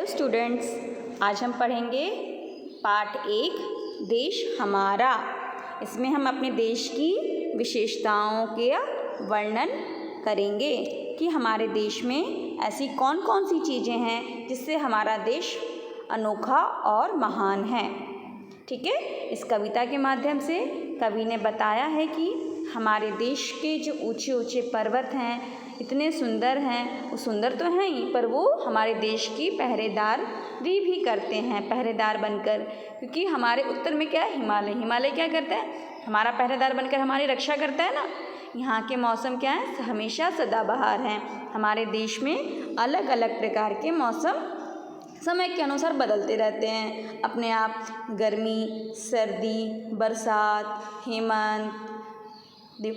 Hello students, आज हम पढ़ेंगे पाठ 1 देश हमारा। इसमें हम अपने देश की विशेषताओं के वर्णन करेंगे कि हमारे देश में ऐसी कौन कौन सी चीज़ें हैं जिससे हमारा देश अनोखा और महान है। ठीक है, इस कविता के माध्यम से कवि ने बताया है कि हमारे देश के जो ऊंचे ऊंचे पर्वत हैं इतने सुंदर हैं, वो सुंदर तो हैं ही पर वो हमारे देश की पहरेदारी भी करते हैं पहरेदार बनकर, क्योंकि हमारे उत्तर में क्या है, हिमालय क्या करता है, हमारा पहरेदार बनकर हमारी रक्षा करता है ना। यहाँ के मौसम क्या है, हमेशा सदाबहार हैं। हमारे देश में अलग अलग प्रकार के मौसम समय के अनुसार बदलते रहते हैं अपने आप। गर्मी, सर्दी, बरसात, हेमंत,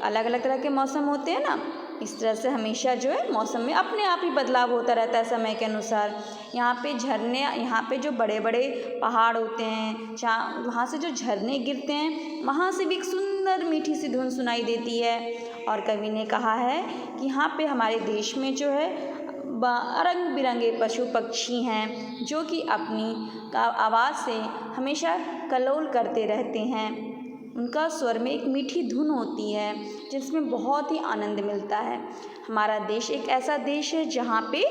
अलग अलग तरह के मौसम होते हैं ना। इस तरह से हमेशा जो है मौसम में अपने आप ही बदलाव होता रहता है समय के अनुसार। यहाँ पे झरने, यहाँ पे जो बड़े बड़े पहाड़ होते हैं, जहाँ वहाँ से जो झरने गिरते हैं वहाँ से भी एक सुंदर मीठी सी धुन सुनाई देती है। और कवि ने कहा है कि यहाँ पे हमारे देश में जो है रंग बिरंगे पशु पक्षी हैं जो कि अपनी आवाज़ से हमेशा कलोल करते रहते हैं। उनका स्वर में एक मीठी धुन होती है जिसमें बहुत ही आनंद मिलता है। हमारा देश एक ऐसा देश है जहाँ पे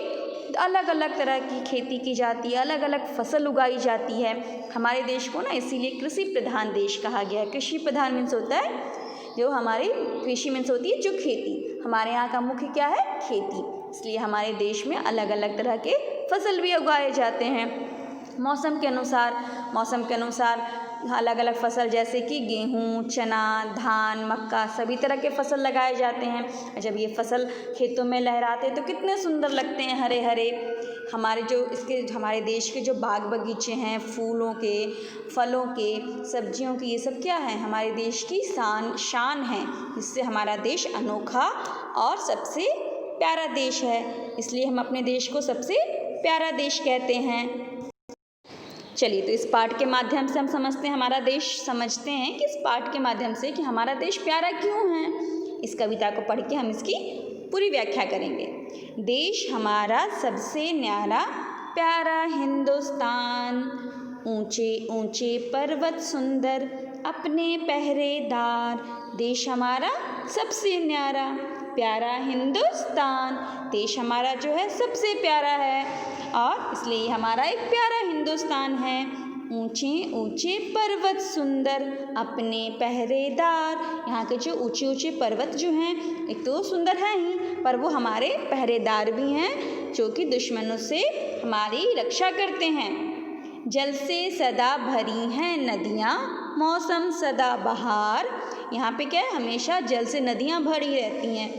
अलग अलग तरह की खेती की जाती है, अलग अलग फसल उगाई जाती है। हमारे देश को ना इसीलिए कृषि प्रधान देश कहा गया है। कृषि प्रधान मीन्स होता है जो हमारी कृषि मीन्स होती है जो खेती। हमारे यहाँ का मुख्य क्या है, खेती। इसलिए हमारे देश में अलग अलग तरह के फसल भी उगाए जाते हैं मौसम के अनुसार अलग अलग फसल, जैसे कि गेहूँ, चना, धान, मक्का, सभी तरह के फसल लगाए जाते हैं। जब ये फसल खेतों में लहराते हैं तो कितने सुंदर लगते हैं, हरे हरे। हमारे देश के जो बाग बगीचे हैं फूलों के, फलों के, सब्जियों के, ये सब क्या है, हमारे देश की शान है। इससे हमारा देश अनोखा और सबसे प्यारा देश है। इसलिए हम अपने देश को सबसे प्यारा देश कहते हैं। चलिए, तो इस पाठ के माध्यम से हम समझते हैं हमारा देश, समझते हैं कि इस पाठ के माध्यम से कि हमारा देश प्यारा क्यों है। इस कविता को पढ़ के हम इसकी पूरी व्याख्या करेंगे। देश हमारा सबसे न्यारा प्यारा हिंदुस्तान, ऊंचे ऊंचे पर्वत सुंदर अपने पहरेदार। देश हमारा सबसे न्यारा प्यारा हिंदुस्तान, देश हमारा जो है सबसे प्यारा है और इसलिए हमारा एक प्यारा हिंदुस्तान है। ऊंचे ऊंचे पर्वत सुंदर अपने पहरेदार, यहाँ के जो ऊंचे ऊंचे पर्वत जो हैं एक तो सुंदर हैं ही पर वो हमारे पहरेदार भी हैं जो कि दुश्मनों से हमारी रक्षा करते हैं। जल से सदा भरी हैं नदियाँ, मौसम सदा बहार। यहाँ पे क्या है, हमेशा जल से नदियाँ भरी रहती हैं।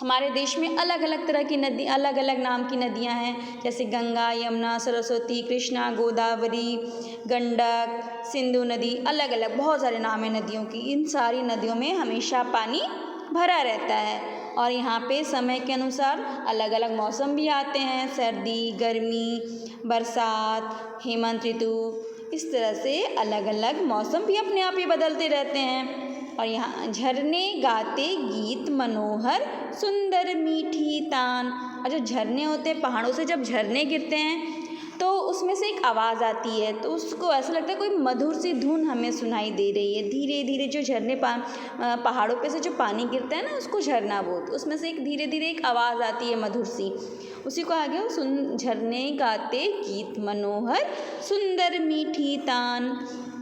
हमारे देश में अलग अलग तरह की नदी, अलग अलग नाम की नदियाँ हैं, जैसे गंगा, यमुना, सरस्वती, कृष्णा, गोदावरी, गंडक, सिंधु नदी, अलग अलग बहुत सारे नाम हैं नदियों की। इन सारी नदियों में हमेशा पानी भरा रहता है और यहाँ पे समय के अनुसार अलग अलग मौसम भी आते हैं, सर्दी, गर्मी, बरसात, हेमंत ऋतु। इस तरह से अलग अलग मौसम भी अपने आप ही बदलते रहते हैं। और यहाँ झरने गाते गीत मनोहर सुंदर मीठी तान। और जो झरने होते हैं, पहाड़ों से जब झरने गिरते हैं तो उसमें से एक आवाज़ आती है, तो उसको ऐसा लगता है कोई मधुर सी धुन हमें सुनाई दे रही है। धीरे धीरे जो झरने पहाड़ों पे से जो पानी गिरता है ना, उसको झरना बोलते, उसमें से एक धीरे धीरे एक आवाज़ आती है मधुर सी, उसी को आगे झरने गाते गीत मनोहर सुंदर मीठी तान।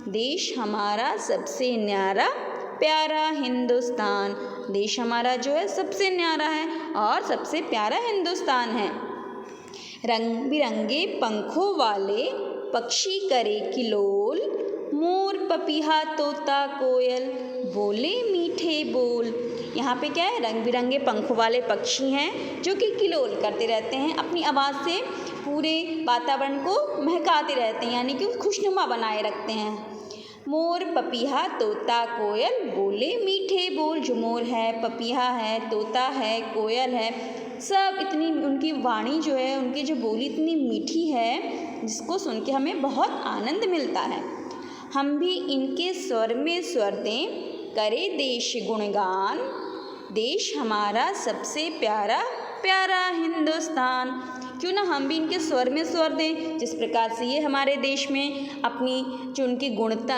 देश हमारा सबसे न्यारा प्यारा हिंदुस्तान, देश हमारा जो है सबसे न्यारा है और सबसे प्यारा हिंदुस्तान है। रंग बिरंगे पंखों वाले पक्षी करे किलोल, मोर, पपीहा, तोता, कोयल बोले मीठे बोल। यहाँ पे क्या है, रंग बिरंगे पंखों वाले पक्षी हैं जो कि किलोल करते रहते हैं, अपनी आवाज़ से पूरे वातावरण को महकाते रहते हैं, यानी कि खुशनुमा बनाए रखते हैं। मोर, पपीहा, तोता, कोयल बोले मीठे बोल। जो मोर है, पपीहा है, तोता है, कोयल है, सब इतनी उनकी वाणी जो है, उनकी जो बोली इतनी मीठी है जिसको सुन के हमें बहुत आनंद मिलता है। हम भी इनके स्वर में स्वर दें, करे देश गुणगान। देश हमारा सबसे प्यारा प्यारा हिंदुस्तान। क्यों ना हम भी इनके स्वर में स्वर दें, जिस प्रकार से ये हमारे देश में अपनी जो उनकी गुणवत्ता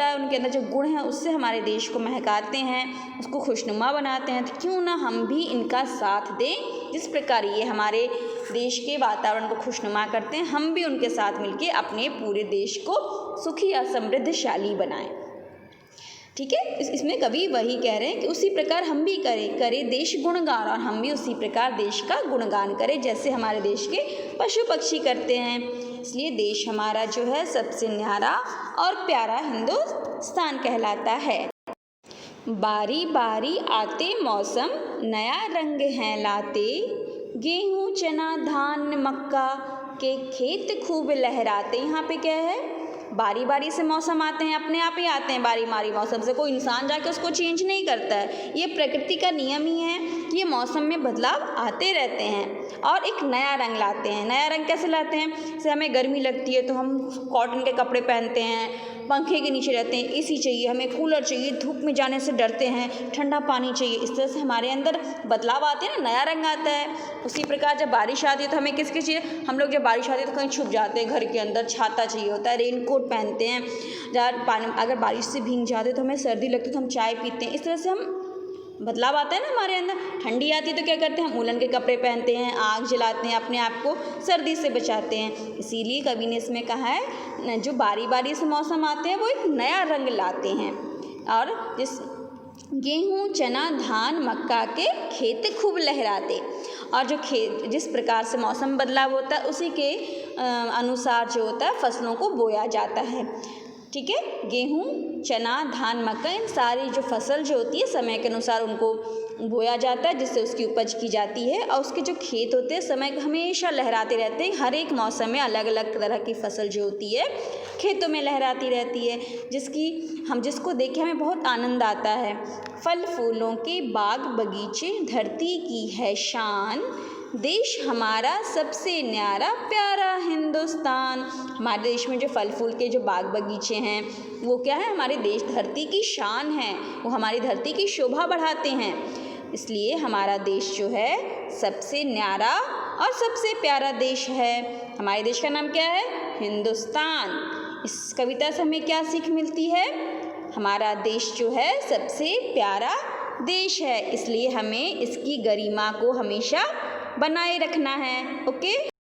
है, उनके अंदर जो गुण हैं, उससे हमारे देश को महकाते हैं, उसको खुशनुमा बनाते हैं। तो क्यों ना हम भी इनका साथ दें, जिस प्रकार ये हमारे देश के वातावरण को खुशनुमा करते हैं, हम भी उनके साथ मिलके अपने पूरे देश को सुखी और समृद्धशाली बनाएं। ठीक है, इसमें कवि वही कह रहे हैं कि उसी प्रकार हम भी करें देश गुणगान, और हम भी उसी प्रकार देश का गुणगान करें जैसे हमारे देश के पशु पक्षी करते हैं। इसलिए देश हमारा जो है सबसे न्यारा और प्यारा हिंदुस्तान कहलाता है। बारी बारी आते मौसम नया रंग है लाते, गेहूँ चना धान मक्का के खेत खूब लहराते। यहाँ पे क्या है, बारी बारी से मौसम आते हैं, अपने आप ही आते हैं बारी बारी मौसम से, कोई इंसान जाके उसको चेंज नहीं करता है। ये प्रकृति का नियम ही है कि ये मौसम में बदलाव आते रहते हैं और एक नया रंग लाते हैं। नया रंग कैसे लाते हैं, जैसे हमें गर्मी लगती है तो हम कॉटन के कपड़े पहनते हैं, पंखे के नीचे रहते हैं, एसी चाहिए, हमें कूलर चाहिए, धूप में जाने से डरते हैं, ठंडा पानी चाहिए। इस तरह से हमारे अंदर बदलाव आते हैं ना, नया रंग आता है। उसी प्रकार जब बारिश आती है तो हमें किसकी चाहिए, हम लोग जब बारिश आती है तो कहीं छुप जाते हैं घर के अंदर, छाता चाहिए होता है, रेनकोट पहनते हैं। जहाँ पानी अगर बारिश से भीग जाते तो हमें सर्दी लगती है तो हम चाय पीते हैं। इस तरह से हम बदलाव आता है ना हमारे अंदर। ठंडी आती है तो क्या करते हैं, हम उलन के कपड़े पहनते हैं, आग जलाते हैं, अपने आप को सर्दी से बचाते हैं। इसीलिए कवि ने इसमें कहा है जो बारी बारी से मौसम आते हैं वो एक नया रंग लाते हैं। और जिस गेहूँ चना धान मक्का के खेत खूब लहराते, और जो जिस प्रकार से मौसम बदलाव होता है उसी के अनुसार जो होता है फसलों को बोया जाता है। ठीक है, गेहूँ चना धान मक्का इन सारी जो फसल जो होती है समय के अनुसार उनको बोया जाता है, जिससे उसकी उपज की जाती है। और उसके जो खेत होते हैं समय हमेशा लहराते रहते हैं, हर एक मौसम में अलग अलग तरह की फसल जो होती है खेतों में लहराती रहती है, जिसको देख के हमें बहुत आनंद आता है। फल फूलों के बाग बगीचे धरती की है शान, देश हमारा सबसे न्यारा प्यारा हिंदुस्तान। हमारे देश में जो फल फूल के जो बाग बगीचे हैं वो क्या है, हमारे देश धरती की शान है, वो हमारी धरती की शोभा बढ़ाते हैं। इसलिए हमारा देश जो है सबसे न्यारा और सबसे प्यारा देश है। हमारे देश का नाम क्या है, हिंदुस्तान। इस कविता से हमें क्या सीख मिलती है, हमारा देश जो है सबसे प्यारा देश है, इसलिए हमें इसकी गरिमा को हमेशा बनाए रखना है। ओके।